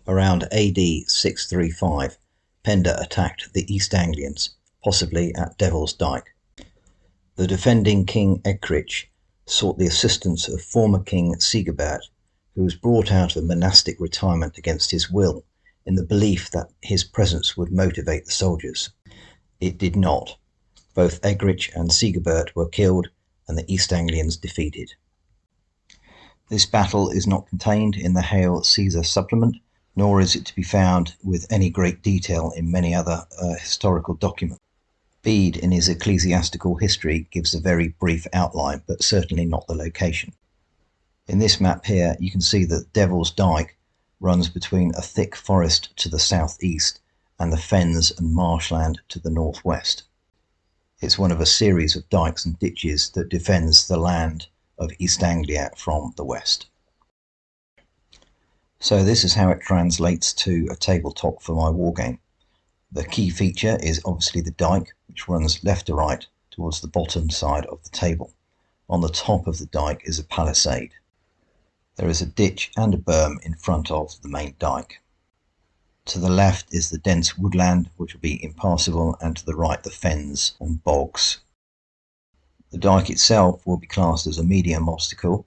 Around AD 635, Penda attacked the East Anglians, possibly at Devil's Dyke. The defending King Ecgric sought the assistance of former King Sigebert, who was brought out of monastic retirement against his will, in the belief that his presence would motivate the soldiers. It did not. Both Ecgric and Sigebert were killed, and the East Anglians defeated. This battle is not contained in the Hail Caesar supplement, nor is it to be found with any great detail in many other historical documents. Bede, in his Ecclesiastical History, gives a very brief outline, but certainly not the location. In this map here, you can see that Devil's Dyke runs between a thick forest to the southeast and the fens and marshland to the northwest. It's one of a series of dykes and ditches that defends the land of East Anglia from the west. So this is how it translates to a tabletop for my wargame. The key feature is obviously the dyke, which runs left to right towards the bottom side of the table. On the top of the dyke is a palisade. There is a ditch and a berm in front of the main dyke. To the left is the dense woodland, which will be impassable, and to the right the fens and bogs. The dyke itself will be classed as a medium obstacle.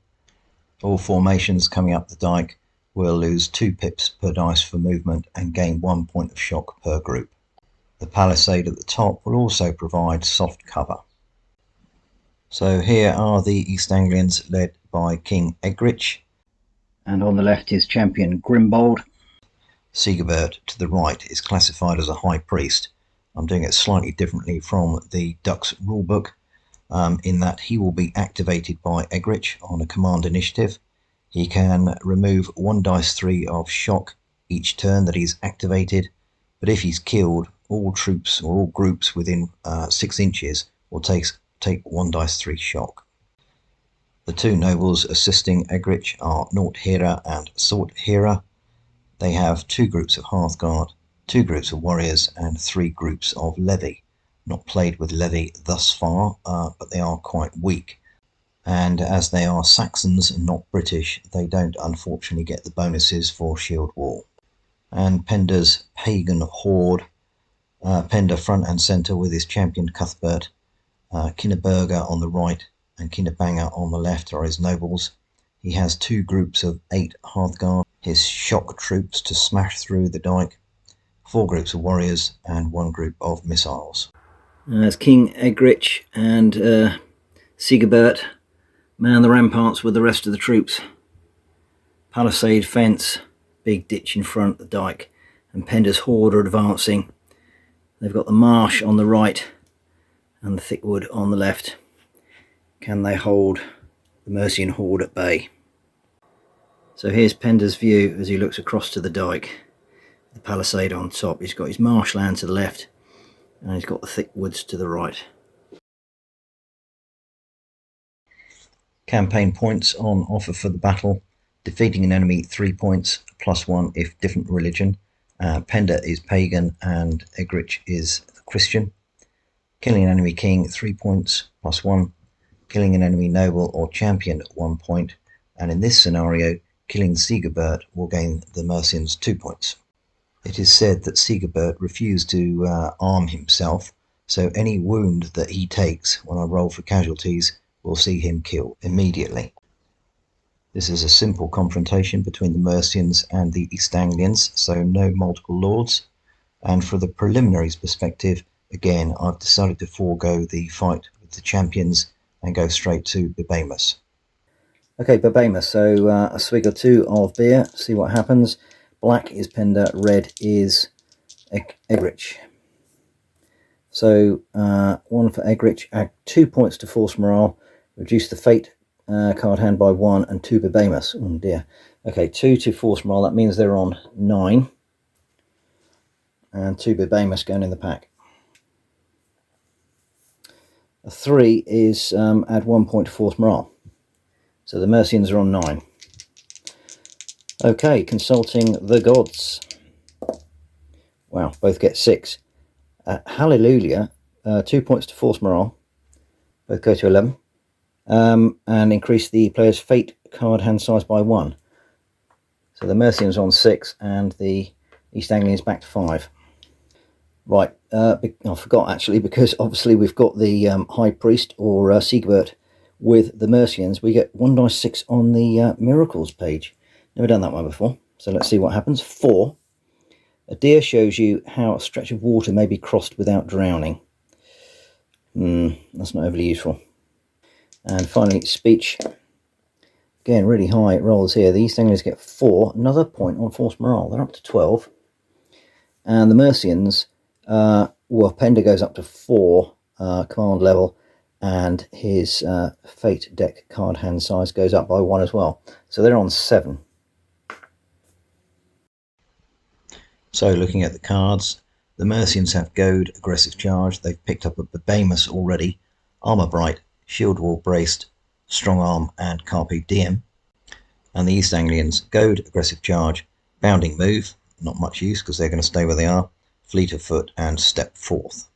All formations coming up the dyke will lose 2 pips per dice for movement and gain 1 point of shock per group. The palisade at the top will also provide soft cover. So here are the East Anglians led by King Ecgric, and on the left is champion Grimbold. Sigebert to the right is classified as a high priest. I'm doing it slightly differently from the Dux rulebook, in that he will be activated by Ecgric on a command initiative. He can remove 1 dice 3 of shock each turn that he's activated, but if he's killed, all troops or all groups within 6 inches will take 1 dice 3 shock. The 2 nobles assisting Ecgric are Northera and Sorthera. They have 2 groups of Hearthguard, 2 groups of warriors, and 3 groups of levy. Not played with levy thus far, but they are quite weak. And as they are Saxons and not British, they don't unfortunately get the bonuses for Shield Wall. And Penda's pagan horde, Penda front and centre with his champion Cuthbert, Kinneberger on the right and Kinnebanger on the left are his nobles. He has 2 groups of 8 Hearthguard, his shock troops to smash through the dyke, 4 groups of warriors, and 1 group of missiles. As King Ecgric and Sigebert man the ramparts with the rest of the troops. Palisade, fence, big ditch in front of the dyke, and Penda's horde are advancing. They've got the marsh on the right and the thick wood on the left. Can they hold the Mercian horde at bay? So here's Penda's view as he looks across to the dyke. The palisade on top. He's got his marshland to the left and he's got the thick woods to the right. Campaign points on offer for the battle. Defeating an enemy 3 points, +1 if different religion. Penda is pagan and Ecgric is Christian. Killing an enemy king 3 points, +1. Killing an enemy noble or champion 1 point. And in this scenario, killing Sigebert will gain the Mercians 2 points. It is said that Sigebert refused to arm himself, so any wound that he takes when I roll for casualties will see him killed immediately. This is a simple confrontation between the Mercians and the East Anglians, so no multiple lords. And for the preliminaries perspective, again, I've decided to forego the fight with the champions and go straight to Bibamus. Okay, Bibamus, so a swig or 2 of beer, see what happens. Black is Penda, red is Ecgric. So 1 for Ecgric, add 2 points to force morale, reduce the fate card hand by 1, and 2 Bibamus. Oh dear. Okay, 2 to force morale, that means they're on 9. And 2 Bibamus going in the pack. A 3 is add 1 point to force morale. So the Mercians are on 9. Okay, consulting the gods. Wow, both get 6. Hallelujah, 2 points to force morale. Both go to 11. And increase the player's fate card hand size by 1. So the Mercians on 6 and the East Anglians back to 5. Right, I forgot actually, because obviously we've got the High Priest or Sigebert with the Mercians. We get 1 dice 6 on the Miracles page. Never done that one before, so let's see what happens. 4. A deer shows you how a stretch of water may be crossed without drowning. That's not overly useful. And finally, speech. Again, really high rolls here. The East Anglians get 4, another point on force morale. They're up to 12. And the Mercians, well, Penda goes up to 4 command level, and his fate deck card hand size goes up by 1 as well. So they're on 7. So looking at the cards, the Mercians have Goad, Aggressive Charge. They've picked up a Bebamus already, Armor Bright, Shield Wall Braced, Strong Arm, and Carpe Diem. And the East Anglians, Goad, Aggressive Charge, Bounding Move, not much use because they're going to stay where they are, Fleet of Foot, and Step Forth.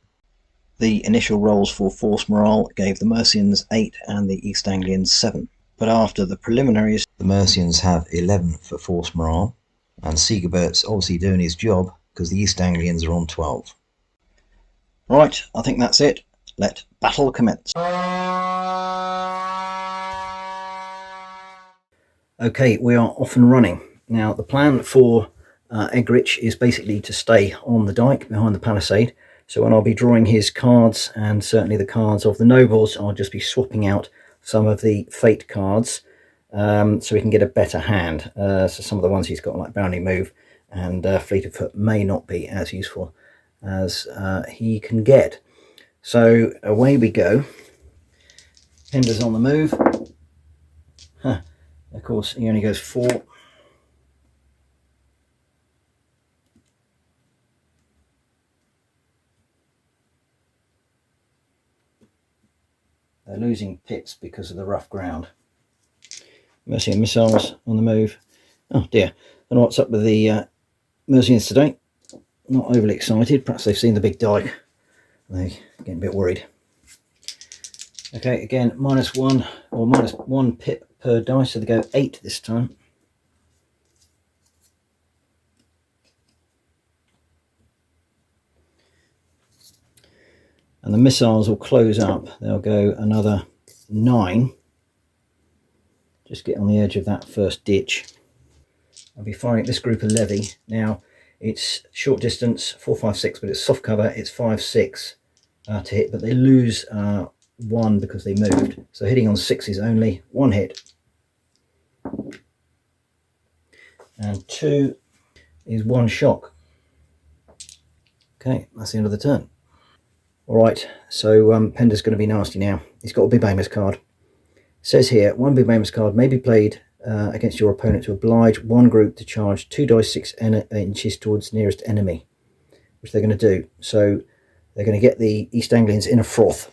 The initial rolls for Force Morale gave the Mercians 8 and the East Anglians 7. But after the preliminaries, the Mercians have 11 for Force Morale, and Siegerbert's obviously doing his job because the East Anglians are on 12. Right, I think that's it. Let battle commence. Okay, we are off and running. Now, the plan for Egrich is basically to stay on the dike behind the palisade. So when I'll be drawing his cards, and certainly the cards of the nobles, I'll just be swapping out some of the fate cards so we can get a better hand. So some of the ones he's got, like Bounding Move and Fleet of Foot, may not be as useful as he can get. So away we go. Penda's on the move. Of course, he only goes 4. They're losing pips because of the rough ground. Mercian missiles on the move. Oh dear, I don't know what's up with the Mercians today. Not overly excited. Perhaps they've seen the big dike. They're getting a bit worried. Okay, again, -1 or -1 pip per dice, so they go 8 this time. And the missiles will close up. They'll go another 9. Just get on the edge of that first ditch. I'll be firing at this group of levy. Now, it's short distance, 456, but it's soft cover. It's 5-6 to hit, but they lose 1 because they moved. So hitting on 6s only. 1 hit. And 2 is 1 shock. Okay, that's the end of the turn. Alright, so Penda's going to be nasty now. He's got a Bebamus card. It says here, 1 Bebamus card may be played against your opponent to oblige one group to charge 2 dice 6 inches towards the nearest enemy, which they're going to do. So they're going to get the East Anglians in a froth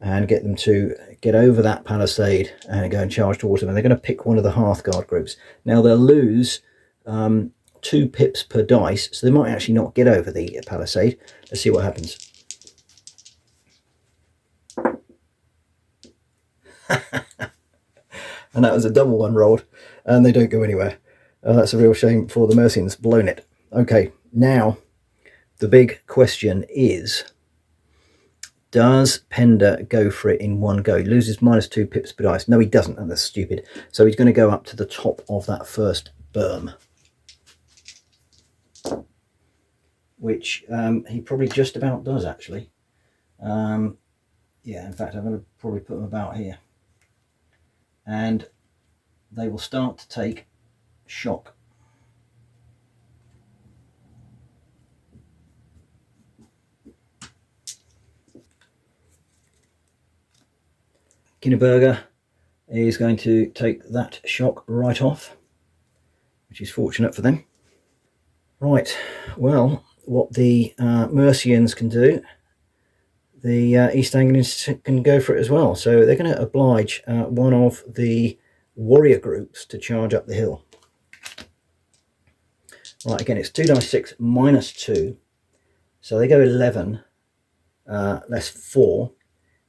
and get them to get over that palisade and go and charge towards them. And they're going to pick one of the Hearthguard groups. Now they'll lose 2 pips per dice, so they might actually not get over the palisade. Let's see what happens. And that was a double one rolled, and they don't go anywhere. That's a real shame for the Mercians. Blown it. Okay, now the big question is, does Penda go for it in one go? He loses -2 pips per dice. No, he doesn't, and that's stupid. So he's going to go up to the top of that first berm, which he probably just about does, actually. Yeah, in fact, I'm going to probably put them about here. And they will start to take shock. Kinneberger is going to take that shock right off, which is fortunate for them. Right, well, what the Mercians can do, the East Anglians can go for it as well. So they're going to oblige one of the warrior groups to charge up the hill. Right, again, it's 2 dice 6 -2. So they go 11 less 4.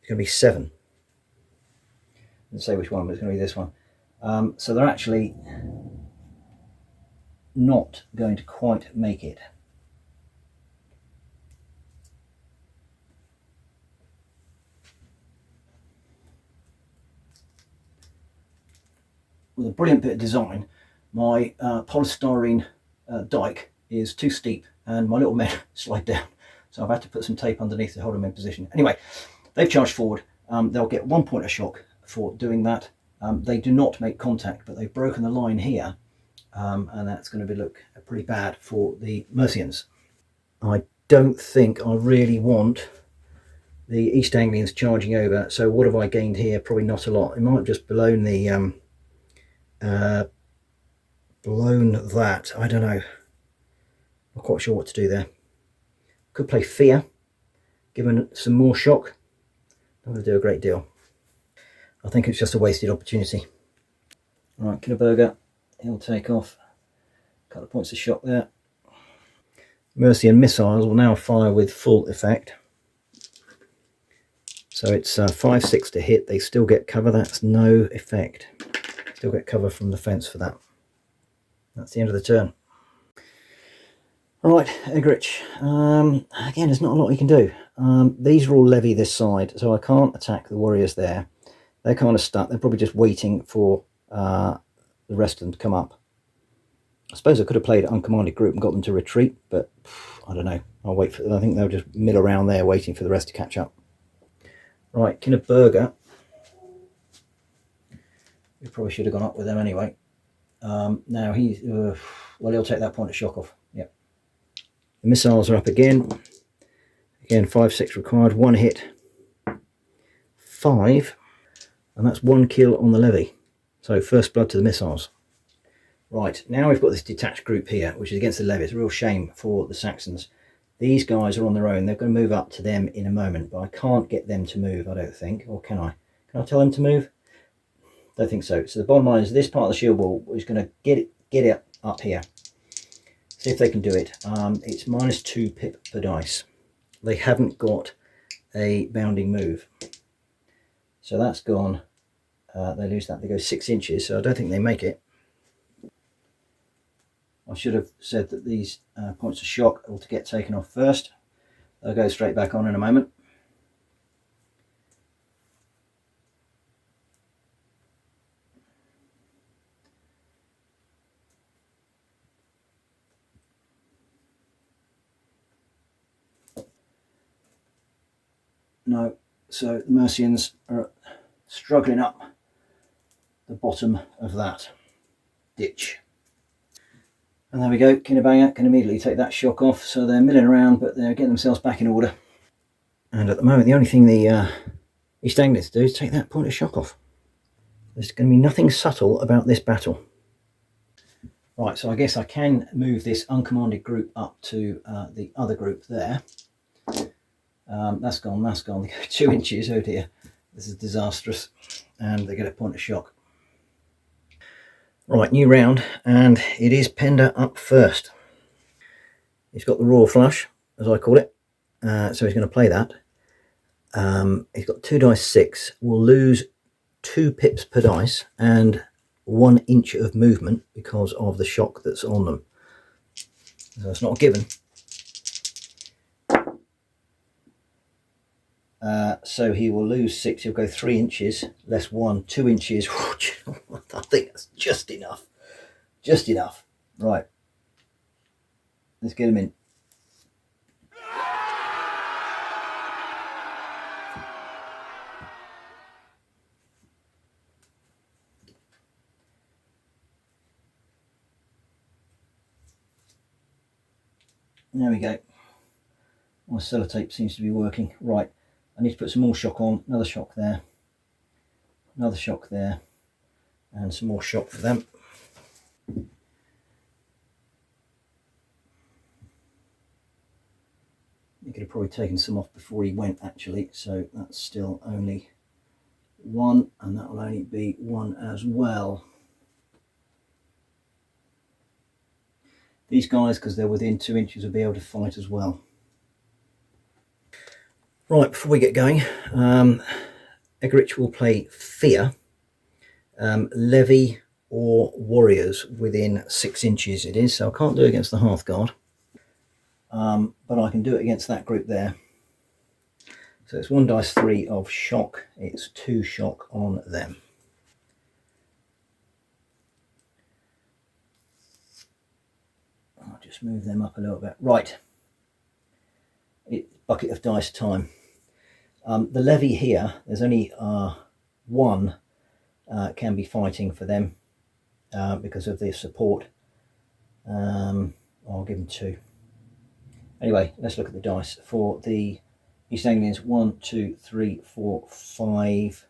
It's going to be 7. Let's say which one, but it's going to be this one. So they're actually not going to quite make it. With a brilliant bit of design, my polystyrene dike is too steep and my little men slide down, so I've had to put some tape underneath to hold them in position. Anyway, they've charged forward. They'll get 1 point of shock for doing that. They do not make contact, but they've broken the line here, and that's going to look pretty bad for the Mercians. I don't think I really want the East Anglians charging over, so what have I gained here? Probably not a lot. It might have just blown the blown that. I don't know. Not quite sure what to do there. Could play Fear, given some more shock. Not going to do a great deal. I think it's just a wasted opportunity. Right, Kinneberger, he'll take off. A couple of points of shock there. Mercian missiles will now fire with full effect. So it's 5-6 to hit. They still get cover. That's no effect. Still get cover from the fence for that. That's the end of the turn. Right, Egerich. Again, there's not a lot you can do. These are all levy this side, so I can't attack the warriors there. They're kind of stuck. They're probably just waiting for the rest of them to come up. I suppose I could have played uncommanded group and got them to retreat, but I don't know. I'll wait for. I think they'll just mill around there waiting for the rest to catch up. Right, Kinneberger. We probably should have gone up with them anyway. Now he's well, he'll take that point of shock off. Yep. The missiles are up again. Again, 5-6 required. 1 hit. 5, and that's 1 kill on the levy. So first blood to the missiles. Right, now we've got this detached group here, which is against the levy. It's a real shame for the Saxons. These guys are on their own. They're going to move up to them in a moment, but I can't get them to move, I don't think. Or can I? Can I tell them to move? Don't think so. So the bottom line is this part of the shield wall is going to get it up here. See if they can do it. It's -2 pip per dice. They haven't got a bounding move. So that's gone. They lose that. They go 6 inches, so I don't think they make it. I should have said that these points of shock are to get taken off first. They'll go straight back on in a moment. No, so the Mercians are struggling up the bottom of that ditch. And there we go, Kinnebanger can immediately take that shock off, so they're milling around, but they're getting themselves back in order. And at the moment, the only thing the East Anglians do is take that point of shock off. There's going to be nothing subtle about this battle. Right, so I guess I can move this uncommanded group up to the other group there. That's gone, that's gone. They go 2 inches, oh dear. This is disastrous. And they get a point of shock. Right, new round, and it is Penda up first. He's got the Royal Flush, as I call it. So he's going to play that. He's got 2 dice 6. We'll lose 2 pips per dice and 1 inch of movement because of the shock that's on them. So it's not a given. So he will lose 6. He'll go 3 inches, less 1, 2 inches. I think that's just enough. Just enough. Right. Let's get him in. There we go. My sellotape seems to be working. Right. I need to put some more shock on. Another shock there. Another shock there. And some more shock for them. He could have probably taken some off before he went, actually. So that's still only 1, and that will only be 1 as well. These guys, because they're within 2 inches, will be able to fight as well. Right, before we get going, Egerich will play Fear. Levy or warriors within 6 inches it is, so I can't do it against the Hearthguard, but I can do it against that group there. So it's 1 dice 3 of shock, it's 2 shock on them. I'll just move them up a little bit. Right, it's bucket of dice time. The levy here, there's only one can be fighting for them because of their support. I'll give them 2. Anyway, let's look at the dice. For the East Anglians, 1, 2, 3, 4, 5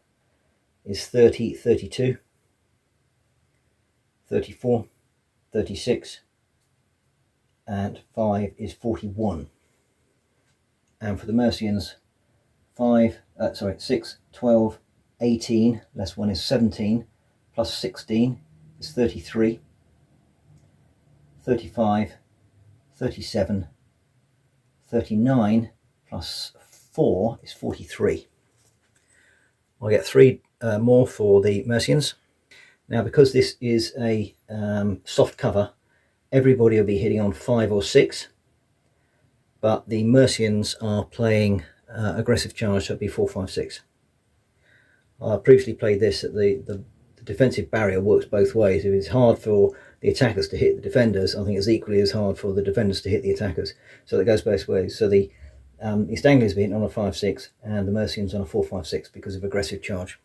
is 30, 32, 34, 36, and 5 is 41. And for the Mercians, 6, 12, 18, less 1 is 17, plus 16 is 33, 35, 37, 39, plus 4 is 43. I'll get 3 more for the Mercians. Now, because this is a soft cover, everybody will be hitting on 5 or 6, but the Mercians are playing aggressive charge, so it'll be 4, 5, 6. I previously played this at the defensive barrier works both ways. If it's hard for the attackers to hit the defenders, I think it's equally as hard for the defenders to hit the attackers. So it goes both ways. So the East Anglians being on a 5-6 and the Mercians on a 4-5-6 because of aggressive charge.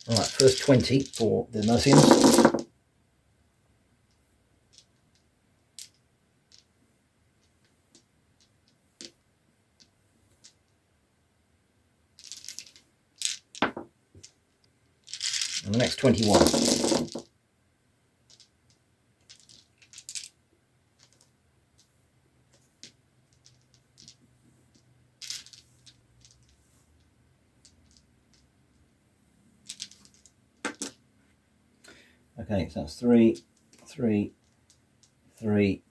All right, first 20 for the Mercians. And the next 21. Okay, so that's 3, 3, 3,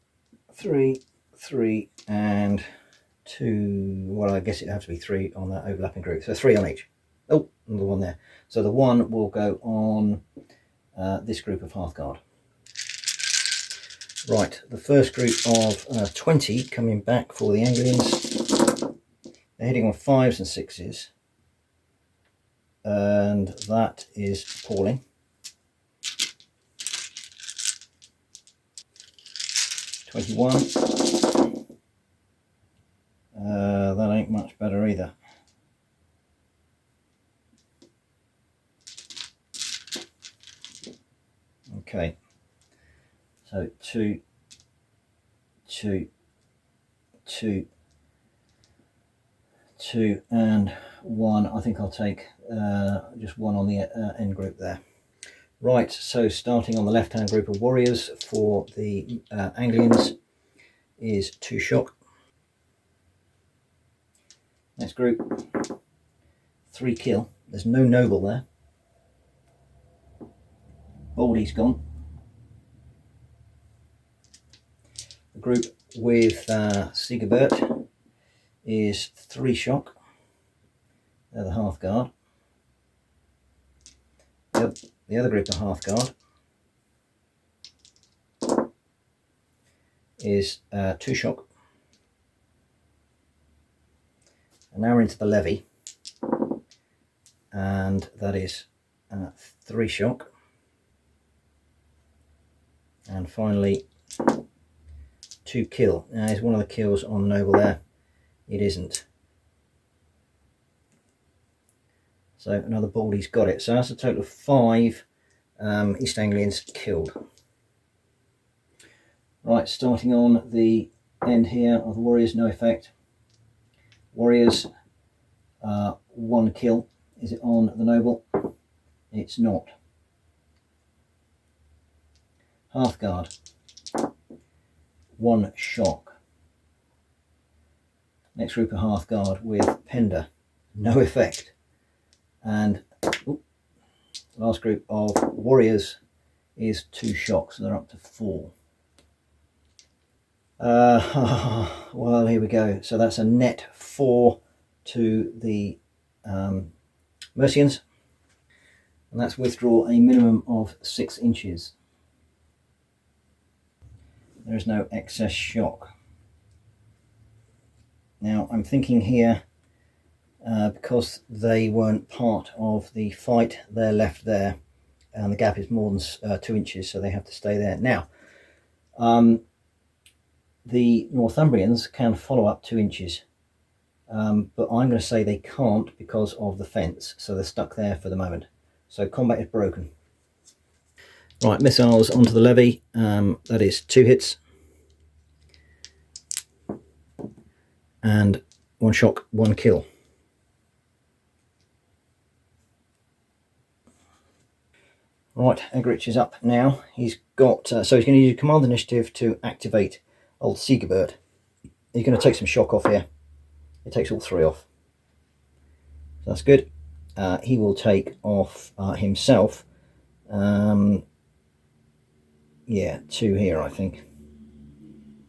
3, 3, and 2. Well, I guess it'd have to be 3 on that overlapping group. So 3 on each. Oh, another 1 there. So the 1 will go on this group of Hearthguard. Right, the first group of 20 coming back for the Anglians. They're hitting on 5s and 6s. And that is appalling. 21. That ain't much better either. Okay, so 2, 2, 2, 2, and 1. I think I'll take just 1 on the end group there. Right, so starting on the left-hand group of warriors for the Anglians is 2 shock. Next group, 3 kill. There's no noble there. Baldy's gone. The group with Sigebert is 3 shock. They're the Hearthguard. The other group of Hearthguard is 2 shock. And now we're into the levy, and that is 3 shock. And finally 2 kill. Now is one of the kills on the noble there? It isn't. So another Baldy's got it. So that's a total of 5 East Anglians killed. Right, starting on the end here of the warriors, no effect. Warriors, 1 kill. Is it on the noble? It's not. Hearthguard, 1 shock. Next group of Hearthguard with Pender, no effect. And last group of warriors is 2 shocks, so they're up to 4. Well, here we go. So that's a net 4 to the Mercians. and that's withdraw a minimum of 6 inches. There is no excess shock. Now I'm thinking here, because they weren't part of the fight, they're left there, and the gap is more than 2 inches, so they have to stay there. Now, the Northumbrians can follow up 2 inches, but I'm going to say they can't because of the fence, so they're stuck there for the moment. So combat is broken. Right, missiles onto the levy. That is 2 hits. And 1 shock, 1 kill. Right, Egrich is up now. He's got, so he's going to use command initiative to activate old Sigebert. He's going to take some shock off here. It takes all 3 off. So that's good. He will take off himself. Yeah, 2 here, I think,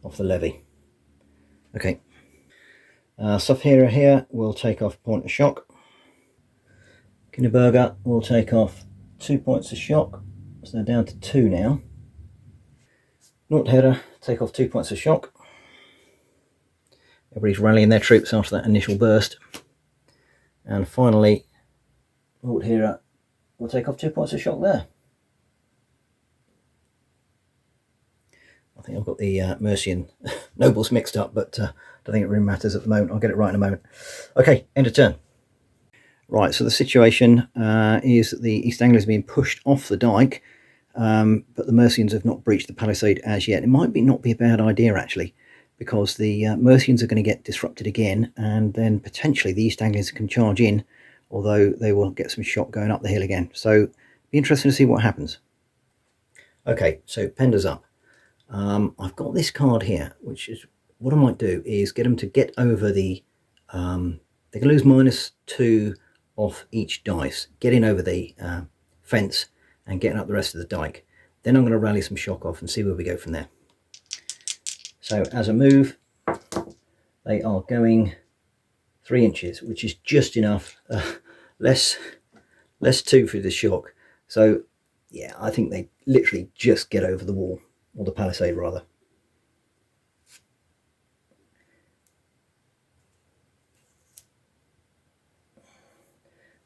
off the levy. Okay. Sufhera here will take off point of shock. Kinneberger will take off 2 points of shock, so they're down to 2 now. Nordherder take off 2 points of shock. Everybody's rallying their troops after that initial burst. And finally, Nordherder will take off 2 points of shock there. I think I've got the Mercian nobles mixed up, but I don't think it really matters at the moment. I'll get it right in a moment. Okay, end of turn. Right, so the situation is that the East Anglians are being pushed off the dike, but the Mercians have not breached the palisade as yet. It might not be a bad idea, actually, because the Mercians are going to get disrupted again, and then potentially the East Anglians can charge in, although they will get some shot going up the hill again. So, be interesting to see what happens. Okay, so Penda's up. I've got this card here, which is what I might do is get them to get over the. They can lose -2 off each dice, getting over the fence and getting up the rest of the dike. Then I'm going to rally some shock off and see where we go from there. So as a move, they are going 3 inches, which is just enough, less 2 for the shock. So yeah, I think they literally just get over the wall, or the palisade rather.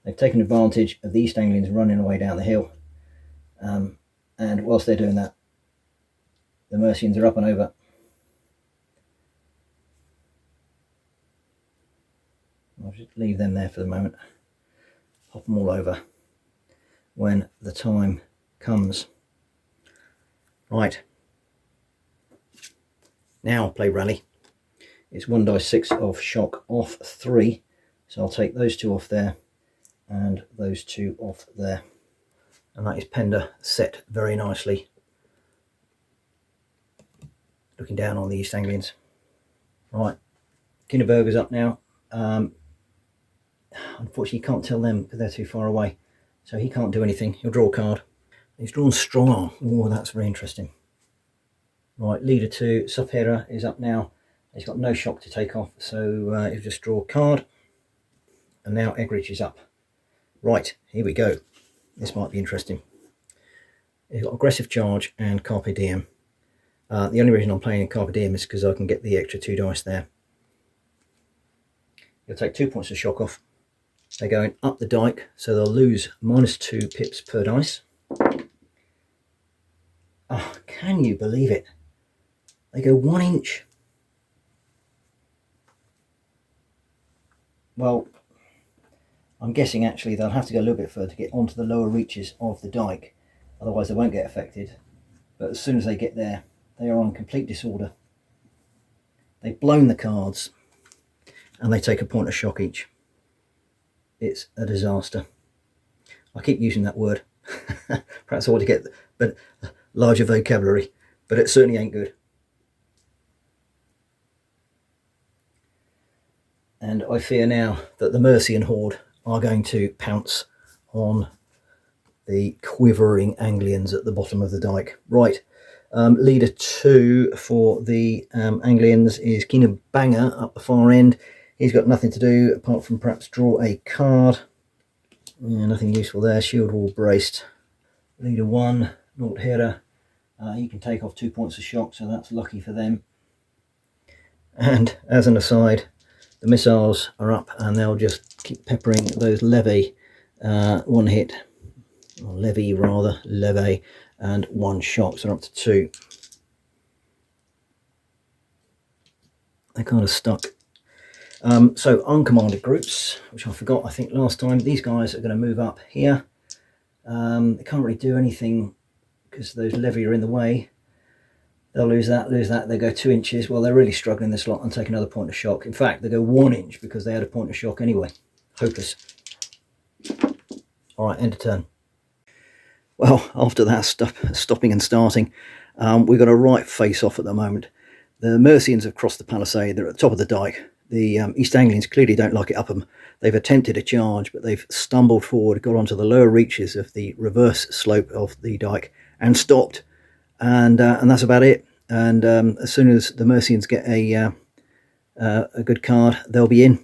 They've taken advantage of the East Anglians running away down the hill, and whilst they're doing that, the Mercians are up and over. I'll just leave them there for the moment, pop them all over when the time comes. Right, now play rally. It's 1d6 of shock off 3, so I'll take those 2 off there and those 2 off there, and that is Penda set very nicely, looking down on the East Anglians. Right, Kinneberger's up now. Unfortunately, you can't tell them because they're too far away, so he can't do anything. He'll draw a card. He's drawn Strong Arm. Oh, that's very interesting. Right, Leader 2, Sufhera, is up now. He's got no shock to take off, so he'll just draw a card. And now Egrich is up. Right, here we go. This might be interesting. He's got Aggressive Charge and Carpe Diem. The only reason I'm playing in Carpe Diem is because I can get the extra 2 dice there. He'll take 2 points of shock off. They're going up the dike, so they'll lose -2 pips per dice. Oh, can you believe it? They go 1 inch. Well, I'm guessing actually they'll have to go a little bit further to get onto the lower reaches of the dike, otherwise they won't get affected. But as soon as they get there, they are on complete disorder. They've blown the cards and they take a point of shock each. It's a disaster. I keep using that word. Perhaps I ought to get larger vocabulary, but it certainly ain't good. And I fear now that the Mercian horde are going to pounce on the quivering Anglians at the bottom of the dike. Right, Leader 2 for the Anglians is Kinneberger up the far end. He's got nothing to do apart from perhaps draw a card. Yeah, nothing useful there. Shield wall braced. Leader 1, Lord Hera. He can take off 2 points of shock, so that's lucky for them. And as an aside, the missiles are up and they'll just keep peppering those levy. One hit, or levy rather, levy, and 1 shock, so they're up to 2. They're kind of stuck. So uncommanded groups, which I forgot, I think last time, these guys are going to move up here. They can't really do anything because those levy are in the way. They'll lose that, they go 2 inches. Well, they're really struggling this lot and take another point of shock. In fact, they go 1 inch because they had a point of shock anyway. Hopeless. All right, end of turn. Well, after that stopping and starting, we've got a right face-off at the moment. The Mercians have crossed the palisade. They're at the top of the dike. The East Anglians clearly don't like it up them. They've attempted a charge, but they've stumbled forward, got onto the lower reaches of the reverse slope of the dike and stopped. And that's about it. And as soon as the Mercians get a good card, they'll be in.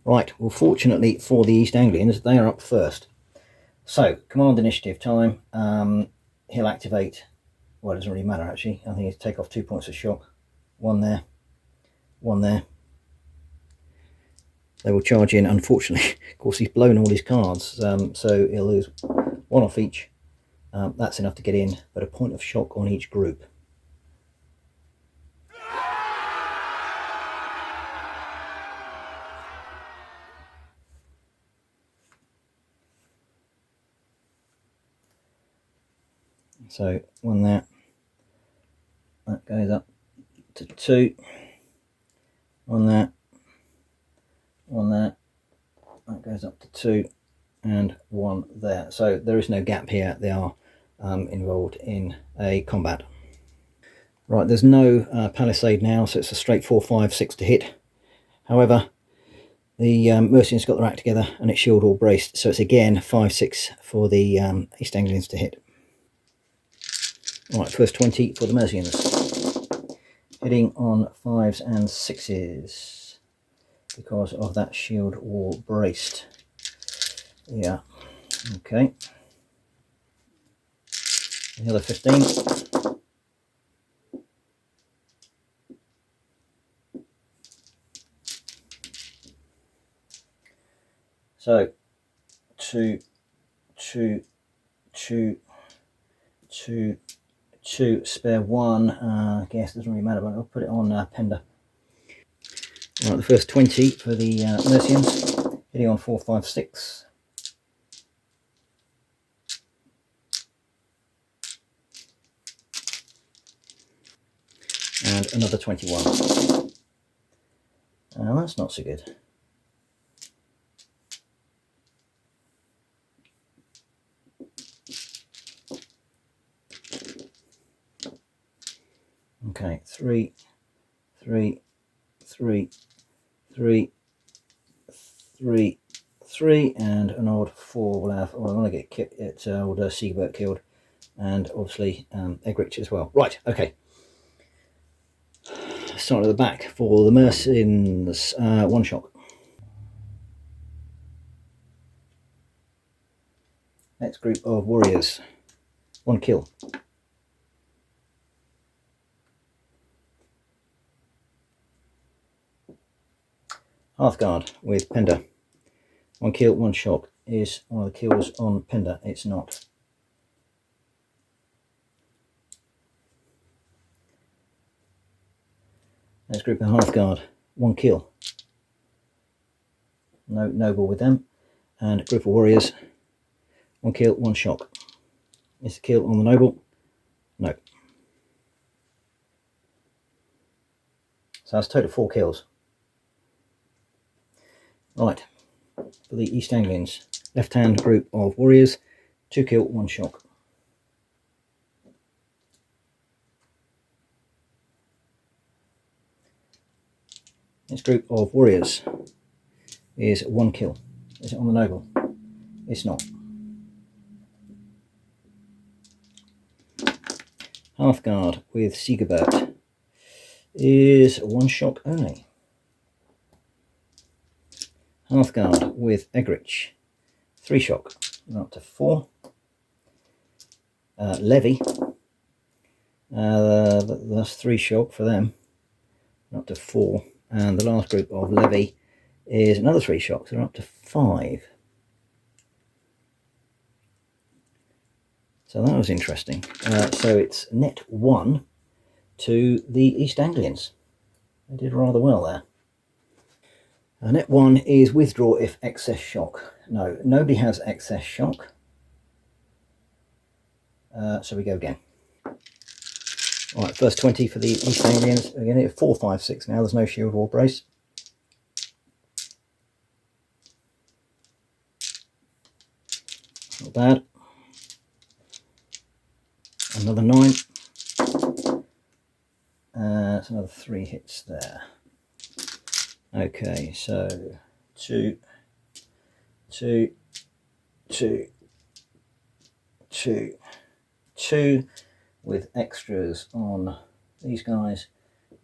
Right, well, fortunately for the East Anglians, they are up first. So, command initiative time. He'll activate, well, it doesn't really matter actually. I think he'll take off 2 points of shock. 1 there, 1 there. They will charge in, unfortunately. Of course, he's blown all his cards, so he'll lose 1 off each. That's enough to get in, but a point of shock on each group. So 1 there, that goes up to 2, 1 there, 1 there, that goes up to 2, and 1 there. So there is no gap here. They are involved in a combat. Right, there's no palisade now, so it's a straight 4, 5, 6 to hit. However, the Mercians got their act together and it's shield wall braced, so it's again 5, 6 for the East Anglians to hit. Right, first 20 for the Mercians. Hitting on 5s and 6s because of that shield wall braced. Yeah, okay. The other 15. So 2, 2, 2, 2, 2, spare 1. I guess it doesn't really matter, but I'll put it on Penda. Right, the first 20 for the Mercians, hitting on 4, 5, 6. And another 21. That's not so good. Okay, 3, 3, 3, 3, 3, 3, and an odd 4 will have, well, I want to get old Sigebert killed, and obviously Egrich as well. Right, okay. Start at the back for the Mercians, 1 shock. Next group of warriors, 1 kill. Hearthguard with Penda, 1 kill, 1 shock. Is one of the kills on Penda? It's not. Next group of Hearthguard, 1 kill. No noble with them. And a group of warriors, 1 kill, 1 shock. Is the kill on the noble? No. So that's a total of 4 kills. Right, for the East Anglians, left-hand group of warriors, 2 kill, 1 shock. This group of warriors is 1 kill. Is it on the noble? It's not. Hearthguard with Sigebert is 1 shock only. Hearthguard with Egrich 3 shock, they're up to 4. Levy, that's 3 shock for them, they're up to 4. And the last group of Levy is another 3 shocks, they're up to 5. So that was interesting. So it's net 1 to the East Anglians. They did rather well there. Net 1 is withdraw if excess shock. No, nobody has excess shock. So we go again. All right, first 20 for the East Anglians. Again, it's 4, 5, 6 now. There's no shield or brace. Not bad. Another 9. That's another 3 hits there. Okay, so 2, 2, 2, 2, 2 with extras on these guys,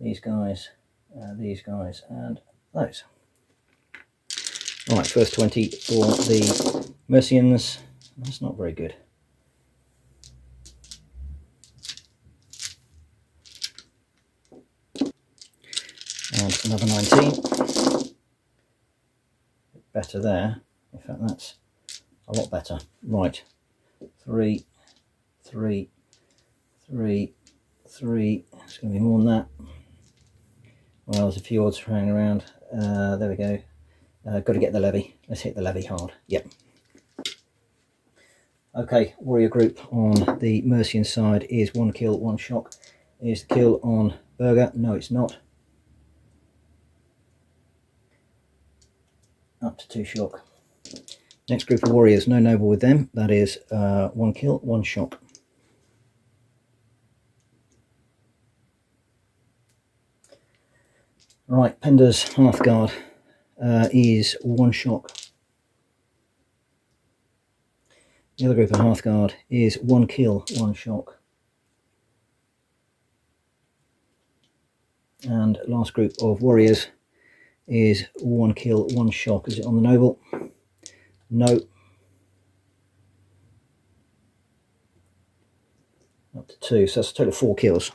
these guys, these guys, and those. Right, first 20 for the Mercians. That's not very good. And another 19. Better there. In fact, that's a lot better. Right, 3, 3, 3, 3. It's going to be more than that. Well, there's a few odds hanging around. There we go. Got to get the levy. Let's hit the levy hard. Yep. Okay, warrior group on the Mercian side is 1 kill, 1 shock. Is the kill on Burger? No, it's not. Up to 2 shock. Next group of warriors, no noble with them. That is 1 kill, 1 shock. Right, Pender's Hearthguard is 1 shock. The other group of Hearthguard is 1 kill, 1 shock. And last group of warriors is 1 kill, 1 shock. Is it on the noble? No. Up to 2, so that's a total of 4 kills.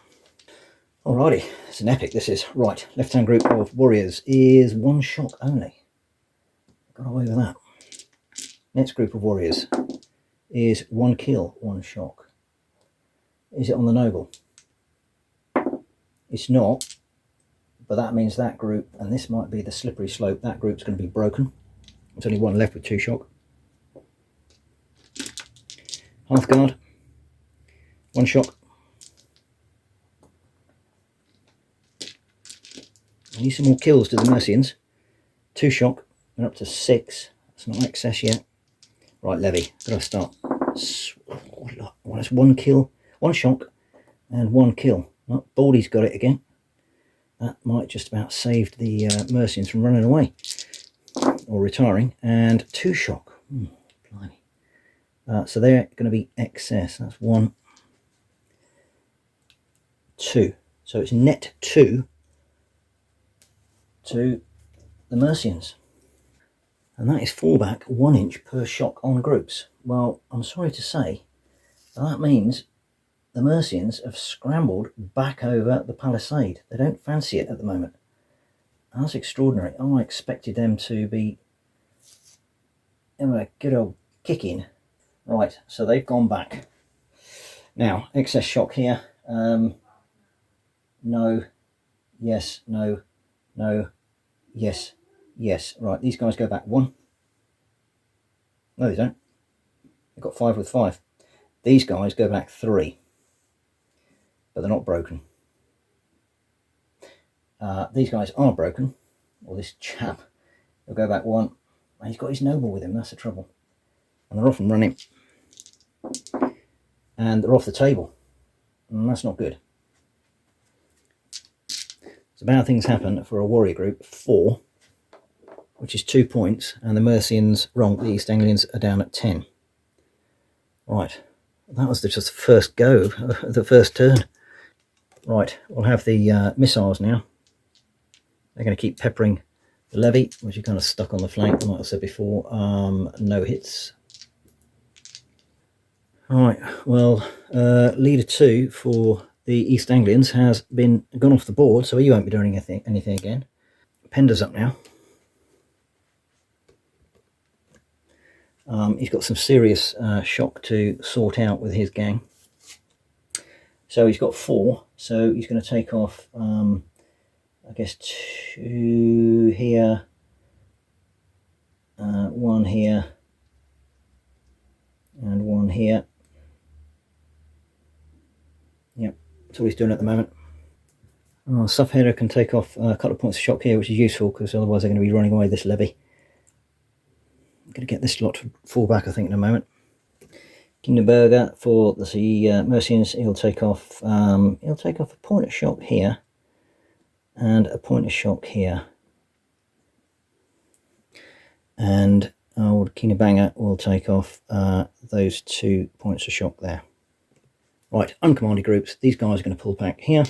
Alrighty, it's an epic this is. Right, left-hand group of warriors is 1 shock only. Got away with that. Next group of warriors is 1 kill, 1 shock. Is it on the noble? It's not, but that means that group, and this might be the slippery slope, that group's going to be broken. There's only 1 left with 2 shock. Hearthguard, 1 shock. I need some more kills to the Mercians. 2 shock, we're up to 6. That's not excess yet. Right, levy, gotta start. Well, that's 1 kill, 1 shock, and 1 kill. Oh, Baldy's got it again. That might just about save the Mercians from running away or retiring. And 2 shock. Blimey. So they're going to be excess. That's 1, 2. So it's net 2 to the Mercians. And that is fallback 1 inch per shock on groups. Well, I'm sorry to say, that means the Mercians have scrambled back over the palisade. They don't fancy it at the moment. That's extraordinary. I expected them to be a good old kicking. Right, so they've gone back. Now, excess shock here. No, yes, no, no, yes, yes. Right, these guys go back 1. No, they don't. They've got 5 with 5. These guys go back 3. But they're not broken. These guys are broken. Or this chap. He'll go back 1. And he's got his noble with him. That's the trouble. And they're off and running. And they're off the table. And that's not good. So bad things happen for a warrior group 4, which is 2 points, and the Mercians, the East Anglians are down at 10. Right, that was just the first go, the first turn. Right, we'll have the missiles now. They're going to keep peppering the levy, which is kind of stuck on the flank, like I said before. No hits Right, well, leader 2 for the East Anglians has gone off the board, so he won't be doing anything again. Pender's up now. He's got some serious shock to sort out with his gang. So he's got 4, so he's going to take off, I guess, 2 here, 1 here, and 1 here. Yep, that's all he's doing at the moment. Suffheader can take off a couple of points of shock here, which is useful because otherwise they're going to be running away this levy. I'm going to get this lot to fall back, I think, in a moment. Kinderberger for the Mercians, he'll take off a point of shock here and a point of shock here. And old Kinabanger will take off those 2 points of shock there. Right, uncommanded groups. These guys are going to pull back here.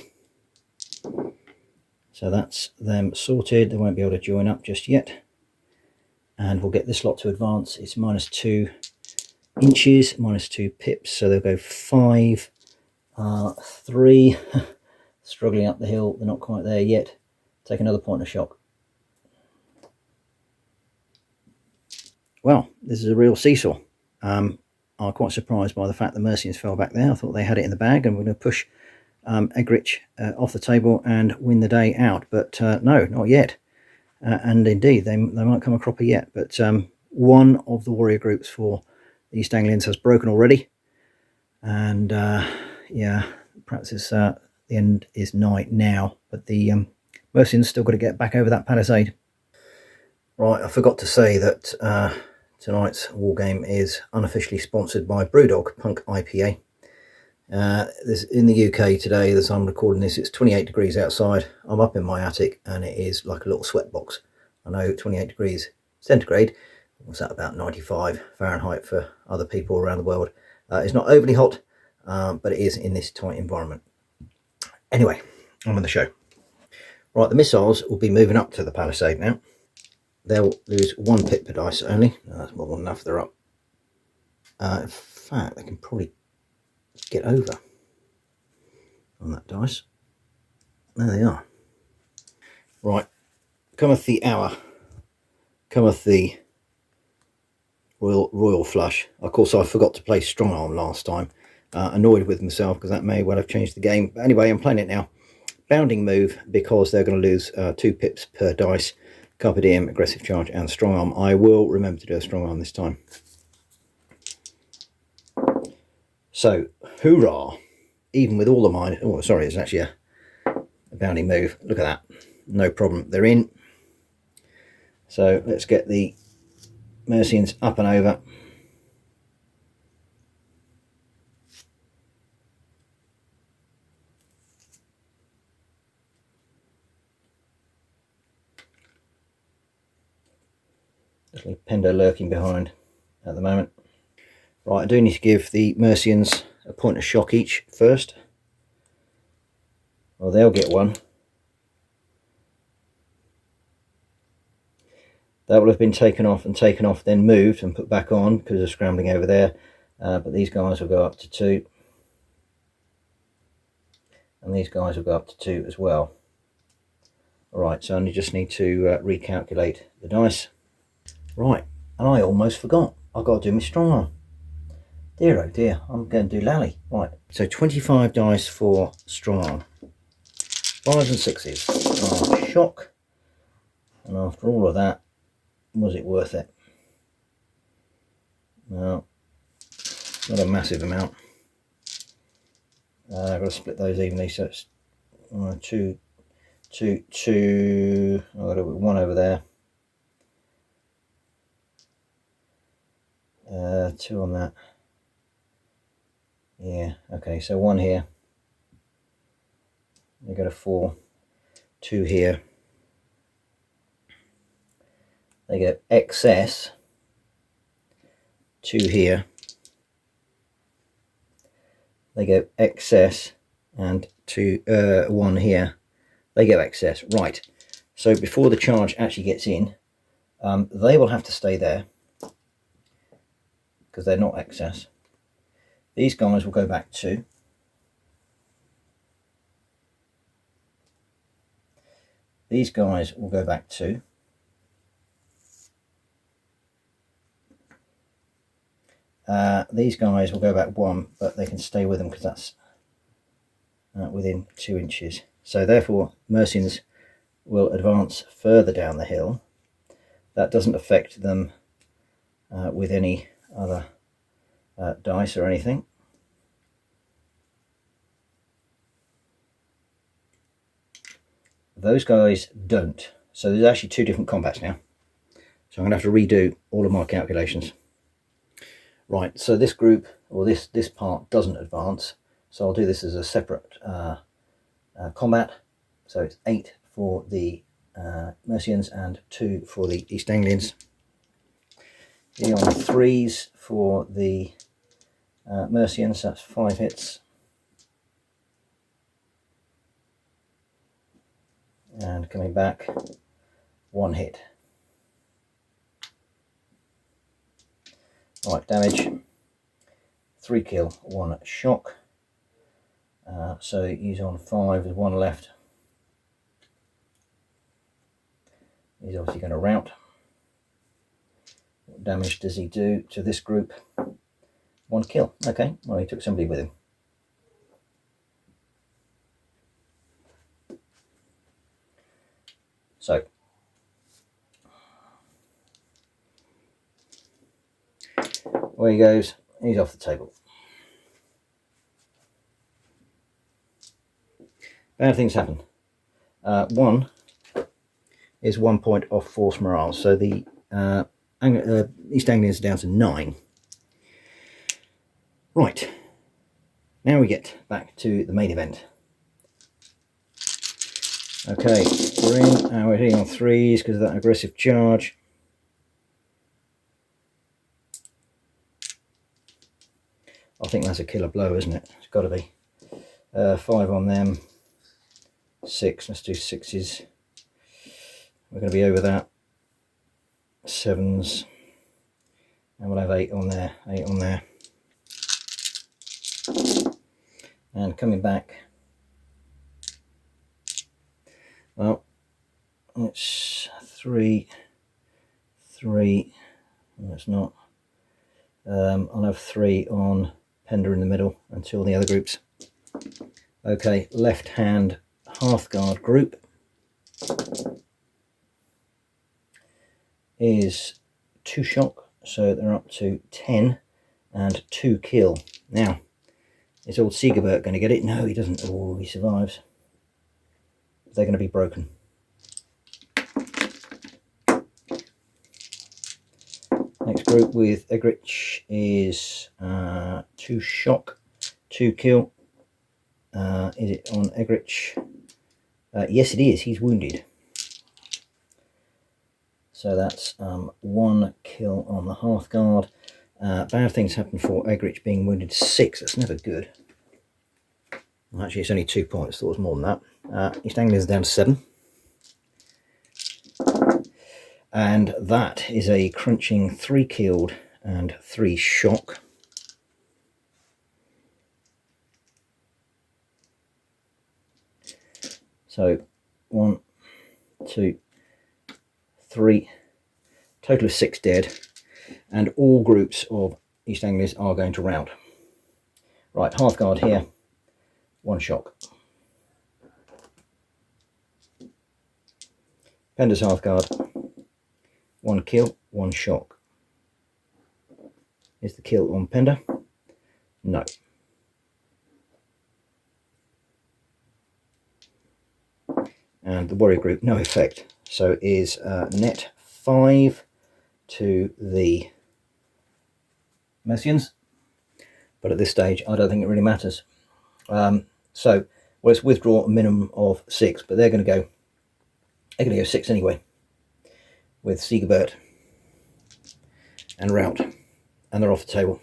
So that's them sorted. They won't be able to join up just yet. And we'll get this lot to advance. It's -2 inches, -2 pips. So they'll go 5, 3. Struggling up the hill. They're not quite there yet. Take another point of shock. Well, this is a real seesaw. I'm quite surprised by the fact the Mercians fell back there. I thought they had it in the bag and we're going to push Egrich off the table and win the day out. But no, not yet. And indeed, they might come a cropper yet. But one of the warrior groups for the East Anglians has broken already. And yeah, perhaps it's, the end is nigh now. But the Mercians still got to get back over that palisade. Right, I forgot to say that tonight's war game is unofficially sponsored by Brewdog Punk IPA. In the UK today, as I'm recording this, it's 28 degrees outside. I'm up in my attic and it is like a little sweat box. I know 28 degrees centigrade, what's that, about 95 Fahrenheit for other people around the world. It's not overly hot, but it is in this tight environment. Anyway, on with the show. Right, the missiles will be moving up to the palisade now. They'll lose 1 pip per dice only. No, that's more than enough. They're up. In fact, they can probably get over on that dice. There they are. Right, cometh the hour. Cometh the royal flush. Of course, I forgot to play strong arm last time. Annoyed with myself because that may well have changed the game. But anyway, I'm playing it now. Bounding move because they're going to lose 2 pips per dice. Carpe diem, aggressive charge, and strong arm. I will remember to do a strong arm this time. So, hoorah! Even with all the mine. Oh, sorry, it's actually a bounding move. Look at that. No problem. They're in. So, let's get the Mercians up and over. Pendo lurking behind at the moment. Right, I do need to give the Mercians a point of shock each first. Well, they'll get 1. That will have been taken off, then moved and put back on because they're scrambling over there. But these guys will go up to 2. And these guys will go up to 2 as well. Alright, so I just need to recalculate the dice. Right, and I almost forgot. I've got to do my strong arm. Dear oh dear, I'm going to do lally. Right, so 25 dice for strong arm. 5s and 6s. Oh, shock. And after all of that, was it worth it? No, not a massive amount. I've got to split those evenly, so it's 2. I've got 1 over there. 2 on that. Yeah, okay, so 1 here. They go to 4. 2 here. They go excess. 2 here. They go excess, and 1 here. They go excess. Right. So before the charge actually gets in, they will have to stay there because they're not excess. These guys will go back 2. These guys will go back 2. These guys will go back 1, but they can stay with them because that's within 2 inches. So therefore, Mercians will advance further down the hill. That doesn't affect them with any other dice or anything. Those guys don't. So there's actually 2 different combats now. So I'm going to have to redo all of my calculations. Right, so this group, or this part, doesn't advance. So I'll do this as a separate combat. So it's 8 for the Mercians and 2 for the East Anglians. Here on 3s for the Mercians, that's 5 hits. And coming back, 1 hit. Right, damage, 3 kill, 1 shock. So he's on 5 with 1 left. He's obviously going to rout. What damage does he do to this group? 1 kill. Okay, well, he took somebody with him. So away he goes. He's off the table. Bad things happen. 1 is 1 point off force morale, so the East Anglians are down to 9. Right, now we get back to the main event. Okay, we're in, and we're hitting on 3s because of that aggressive charge. I think that's a killer blow, isn't it? It's got to be. 5 on them. 6, let's do 6s. We're going to be over that. 7s. And we'll have 8 on there. 8 on there. And coming back. Well, it's 3, 3. No, it's not. I'll have 3 on Penda in the middle until the other groups. Okay, left hand Hearthguard group is 2 shock, so they're up to 10 and 2 kill. Now, is old Sigebert going to get it? No, he doesn't. Oh, he survives. They're going to be broken. Next group with Egrich is 2 shock, 2 kill. Is it on Egrich? Yes, it is. He's wounded. So that's 1 kill on the Hearthguard. Bad things happen for Egrich being wounded 6. That's never good. Well, actually, it's only 2 points. Thought it was more than that. East Anglia is down to 7. And that is a crunching 3 killed and 3 shock. So 1, 2, 3, total of 6 dead, and all groups of East Anglians are going to rout. Right, Hearthguard here, 1 shock. Penda's Hearthguard, 1 kill, 1 shock. Is the kill on Penda? No. And the warrior group, no effect. So is net 5 to the Mercians. But at this stage, I don't think it really matters. So let's withdraw a minimum of 6, but they're going to go 6 anyway, with Sigebert and rout, and they're off the table.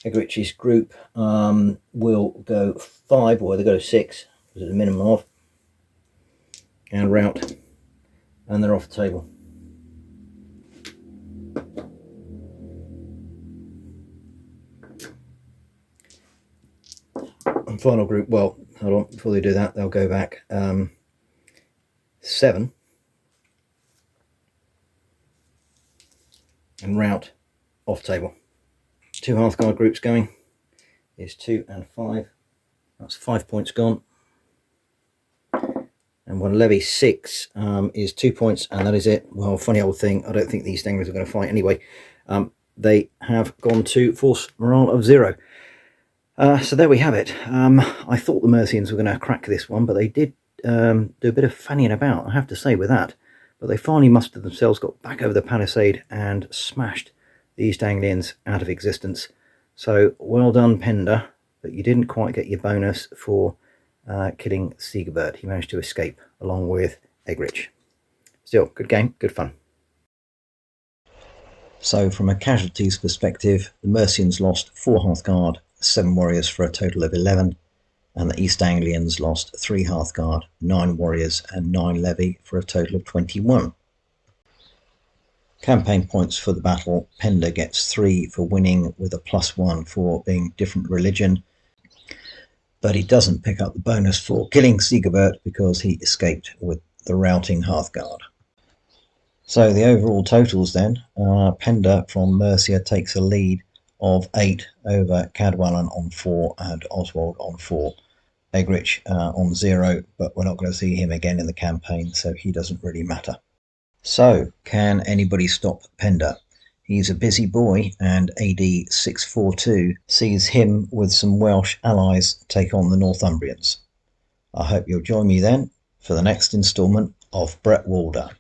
Egrich's group will go 5, or they go 6, because it's a minimum of, and rout, 'em, and they're off the table. Final group, well, hold on, before they do that, they'll go back 7 and rout off table. 2 Hearthguard groups going is 2 and 5. That's 5 points gone. And one levy 6 is 2 points, and that is it. Well, funny old thing, I don't think these East are going to fight anyway. They have gone to force morale of 0. So there we have it. I thought the Mercians were going to crack this one, but they did do a bit of fannying about, I have to say, with that. But they finally mustered themselves, got back over the palisade, and smashed the East Anglians out of existence. So well done, Penda, but you didn't quite get your bonus for killing Sigebert. He managed to escape along with Egrich. Still, good game, good fun. So from a casualties perspective, the Mercians lost 4 Hearthguard, 7 warriors for a total of 11, and the East Anglians lost 3 Hearthguard, 9 warriors and 9 levy for a total of 21. Campaign points for the battle: Penda gets 3 for winning with a +1 for being different religion, but he doesn't pick up the bonus for killing Sigebert because he escaped with the routing Hearthguard. So the overall totals then, Penda from Mercia takes a lead of 8 over Cadwallon on 4 and Oswald on 4. Egrich on 0, but we're not going to see him again in the campaign, so he doesn't really matter. So, can anybody stop Penda? He's a busy boy, and AD 642 sees him with some Welsh allies take on the Northumbrians. I hope you'll join me then for the next instalment of Bretwalda.